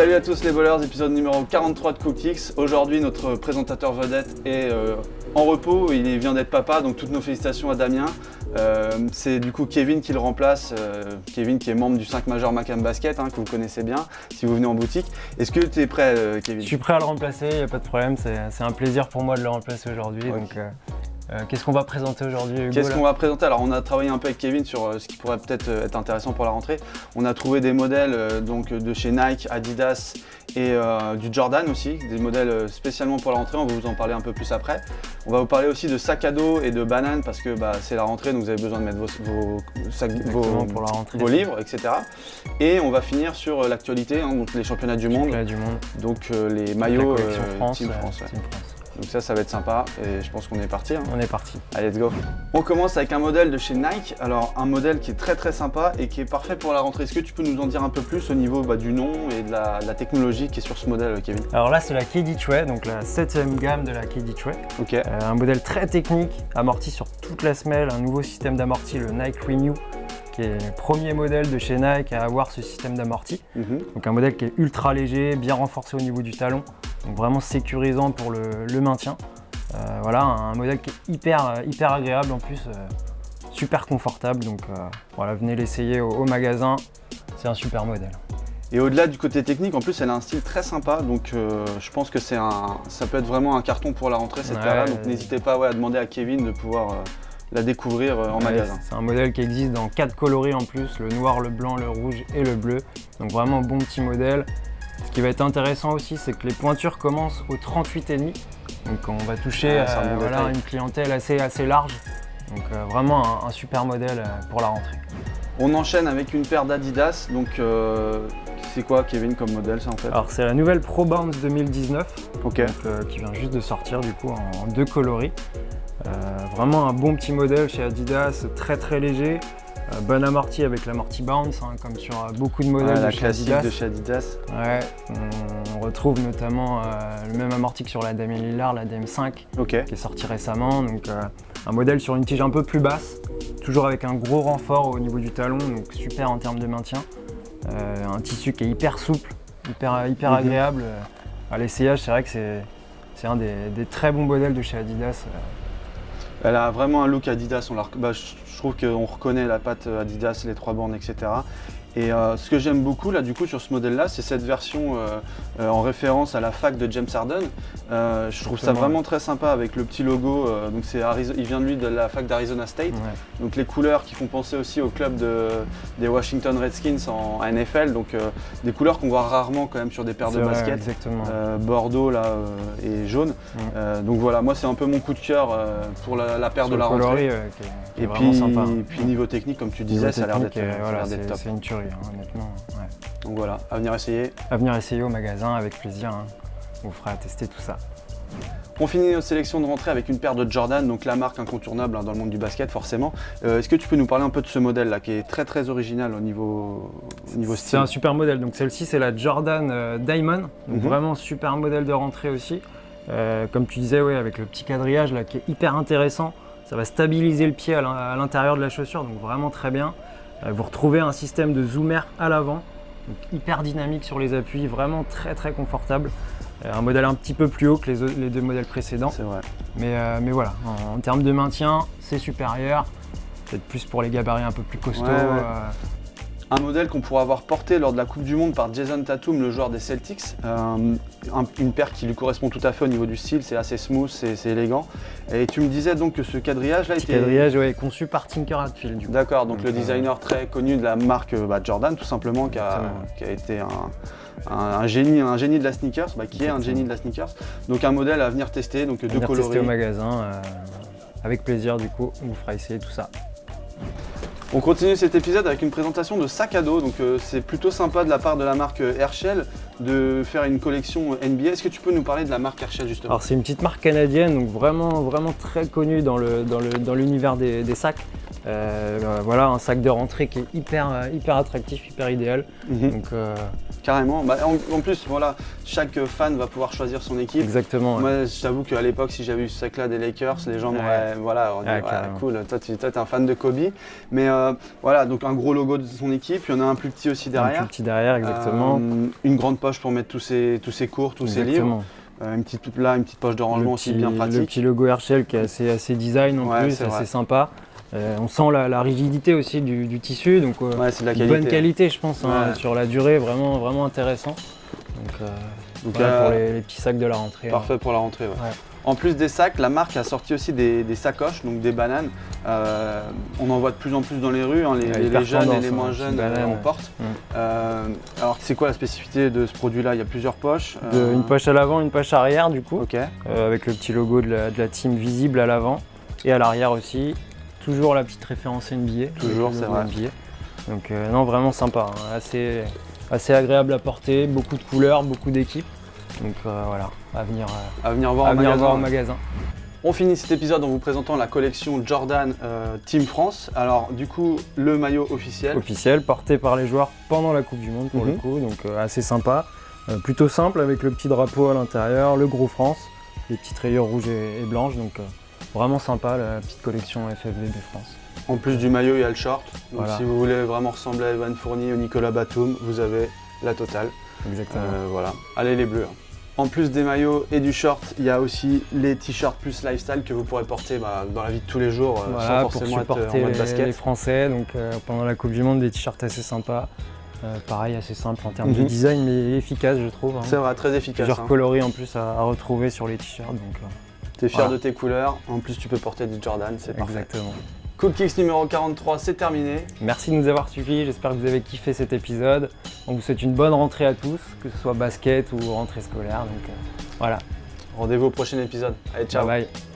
Salut à tous les bowlers, épisode numéro 43 de Cooktix. Aujourd'hui notre présentateur vedette est en repos, il vient d'être papa, donc toutes nos félicitations à Damien. C'est du coup Kevin qui le remplace, Kevin qui est membre du 5 majeur Macam Basket, que vous connaissez bien si vous venez en boutique. Est-ce que tu es prêt Kevin? Je suis prêt à le remplacer, il n'y a pas de problème, c'est un plaisir pour moi de le remplacer aujourd'hui. Okay. Donc, qu'est-ce qu'on va présenter aujourd'hui, Hugo? Qu'est-ce qu'on va présenter? Alors on a travaillé un peu avec Kevin sur ce qui pourrait peut-être être intéressant pour la rentrée. On a trouvé des modèles donc, de chez Nike, Adidas et du Jordan aussi, des modèles spécialement pour la rentrée, on va vous en parler un peu plus après. On va vous parler aussi de sacs à dos et de bananes parce que c'est la rentrée, donc vous avez besoin de mettre vos livres, etc. Et on va finir sur l'actualité, donc les championnats du monde, donc les maillots Team France. Ouais. Team France. Donc ça va être sympa et je pense qu'on est parti. On est parti. Allez, let's go. On commence avec un modèle de chez Nike. Alors un modèle qui est très sympa et qui est parfait pour la rentrée. Est-ce que tu peux nous en dire un peu plus au niveau du nom et de la technologie qui est sur ce modèle, Kevin? Alors là c'est la KD Tray, donc la 7e gamme de la KD Tray. Ok. Un modèle très technique, amorti sur toute la semelle, un nouveau système d'amorti, le Nike Renew, qui est le premier modèle de chez Nike à avoir ce système d'amorti. Donc un modèle qui est ultra léger, bien renforcé au niveau du talon, donc vraiment sécurisant pour le maintien. Voilà, un modèle qui est hyper agréable en plus, super confortable. Donc voilà, venez l'essayer au magasin, c'est un super modèle. Et au-delà du côté technique, en plus elle a un style très sympa, donc je pense que ça peut être vraiment un carton pour la rentrée cette paire-là. Donc n'hésitez pas à demander à Kevin de pouvoir la découvrir en magasin. C'est un modèle qui existe dans 4 coloris en plus, le noir, le blanc, le rouge et le bleu. Donc vraiment bon petit modèle. Ce qui va être intéressant aussi, c'est que les pointures commencent au 38,5. Donc on va toucher une clientèle assez large. Donc vraiment un super modèle pour la rentrée. On enchaîne avec une paire d'Adidas. Donc c'est quoi Kevin comme modèle ça en fait? Alors c'est la nouvelle Pro Bounce 2019 okay. Qui vient juste de sortir du coup en 2 coloris. Vraiment un bon petit modèle chez Adidas, très léger, bon amorti avec l'amorti Bounce, comme sur beaucoup de modèles de chez Adidas. Ouais, on retrouve notamment le même amorti que sur la Damian Lillard, la DM5, qui est sortie récemment. Donc un modèle sur une tige un peu plus basse, toujours avec un gros renfort au niveau du talon, donc super en termes de maintien. Un tissu qui est hyper souple, hyper agréable. À l'essayage, c'est vrai que c'est un des très bons modèles de chez Adidas. Elle a vraiment un look Adidas, je trouve qu'on reconnaît la patte Adidas, les 3 bandes, etc. Et ce que j'aime beaucoup là du coup sur ce modèle là, c'est cette version en référence à la fac de James Harden. Je trouve ça vraiment très sympa avec le petit logo, donc il vient de la fac d'Arizona State. Donc les couleurs qui font penser aussi au club des Washington Redskins en NFL, donc des couleurs qu'on voit rarement quand même sur des paires de basket. Bordeaux là et jaune. Donc voilà, moi c'est un peu mon coup de cœur pour la paire de la rentrée. Et puis niveau technique, comme tu disais, ça a l'air d'être top. C'est une tuerie, honnêtement. Ouais. Donc voilà, à venir essayer. À venir essayer au magasin avec plaisir. On vous fera tester tout ça. On finit notre sélection de rentrée avec une paire de Jordan, donc la marque incontournable dans le monde du basket forcément. Est-ce que tu peux nous parler un peu de ce modèle là qui est très original au niveau style? C'est un super modèle, donc celle-ci c'est la Jordan Diamond, donc vraiment super modèle de rentrée aussi. Comme tu disais, avec le petit quadrillage là qui est hyper intéressant. Ça va stabiliser le pied à l'intérieur de la chaussure, donc vraiment très bien. Vous retrouvez un système de zoomer à l'avant, donc hyper dynamique sur les appuis, vraiment très confortable. Un modèle un petit peu plus haut que les 2 modèles précédents. C'est vrai. Mais voilà, en termes de maintien, c'est supérieur. Peut-être plus pour les gabarits un peu plus costauds. Un modèle qu'on pourra avoir porté lors de la Coupe du Monde par Jason Tatum, le joueur des Celtics. Une paire qui lui correspond tout à fait au niveau du style, c'est assez smooth, c'est élégant. Et tu me disais donc que ce quadrillage-là était... Quadrillage, conçu par Tinker Hatfield. D'accord, donc le designer très connu de la marque Jordan, tout simplement, qui a été un génie de la sneakers, qui est un génie de la sneakers. Donc un modèle à venir tester, donc 2 coloris. Tester au magasin, avec plaisir du coup, on vous fera essayer tout ça. On continue cet épisode avec une présentation de sac à dos, donc c'est plutôt sympa de la part de la marque Herschel de faire une collection NBA. Est-ce que tu peux nous parler de la marque Herschel justement? Alors c'est une petite marque canadienne, donc vraiment très connue dans l'univers des sacs. Voilà, un sac de rentrée qui est hyper attractif, hyper idéal. Donc, carrément. Bah, en plus, voilà, chaque fan va pouvoir choisir son équipe. Exactement. Moi, je t'avoue qu'à l'époque, si j'avais eu ce sac-là des Lakers, les gens m'auraient dit cool, toi t'es un fan de Kobe. Mais voilà, donc un gros logo de son équipe, il y en a un plus petit aussi derrière. Un plus petit derrière, exactement. Une grande poche pour mettre tous ses cours, tous ses livres. Une petite poche de rangement aussi bien pratique. Le petit logo Herschel qui est assez design en plus, c'est assez sympa. On sent la rigidité aussi du tissu, donc c'est de la bonne qualité je pense, sur la durée, vraiment intéressant. Donc voilà, pour les petits sacs de la rentrée. Parfait pour la rentrée. En plus des sacs, la marque a sorti aussi des sacoches, donc des bananes. On en voit de plus en plus dans les rues, les jeunes et les moins jeunes en portent. Alors c'est quoi la spécificité de ce produit-là? Il y a plusieurs poches. Une poche à l'avant, une poche arrière du coup, okay. Avec le petit logo de la team visible à l'avant et à l'arrière aussi. Toujours la petite référence NBA. Toujours, c'est vrai. NBA. Donc non, vraiment sympa, hein. Assez agréable à porter, beaucoup de couleurs, beaucoup d'équipes. Donc voilà, à venir voir au magasin. On finit cet épisode en vous présentant la collection Jordan Team France. Alors du coup, le maillot officiel. Officiel, porté par les joueurs pendant la Coupe du Monde pour le coup, donc assez sympa. Plutôt simple avec le petit drapeau à l'intérieur, le gros France, les petites rayures rouges et blanches. Donc vraiment sympa la petite collection FFVB France. En plus du maillot, il y a le short. Donc voilà. Si vous voulez vraiment ressembler à Evan Fournier ou Nicolas Batum, vous avez la totale. Exactement. Voilà. Allez les bleus. En plus des maillots et du short, il y a aussi les t-shirts plus lifestyle que vous pourrez porter dans la vie de tous les jours sans forcément être en mode basket. Les Français, donc pendant la Coupe du Monde, des t-shirts assez sympas. Pareil, assez simple en termes de design, mais efficace je trouve. C'est vrai, très efficace. Plusieurs coloris en plus à retrouver sur les t-shirts. T'es fier de tes couleurs, en plus tu peux porter du Jordan, c'est parfait. Exactement. Cool Kicks numéro 43, c'est terminé. Merci de nous avoir suivis, j'espère que vous avez kiffé cet épisode. On vous souhaite une bonne rentrée à tous, que ce soit basket ou rentrée scolaire. Donc voilà. Rendez-vous au prochain épisode. Allez, ciao. Bye bye.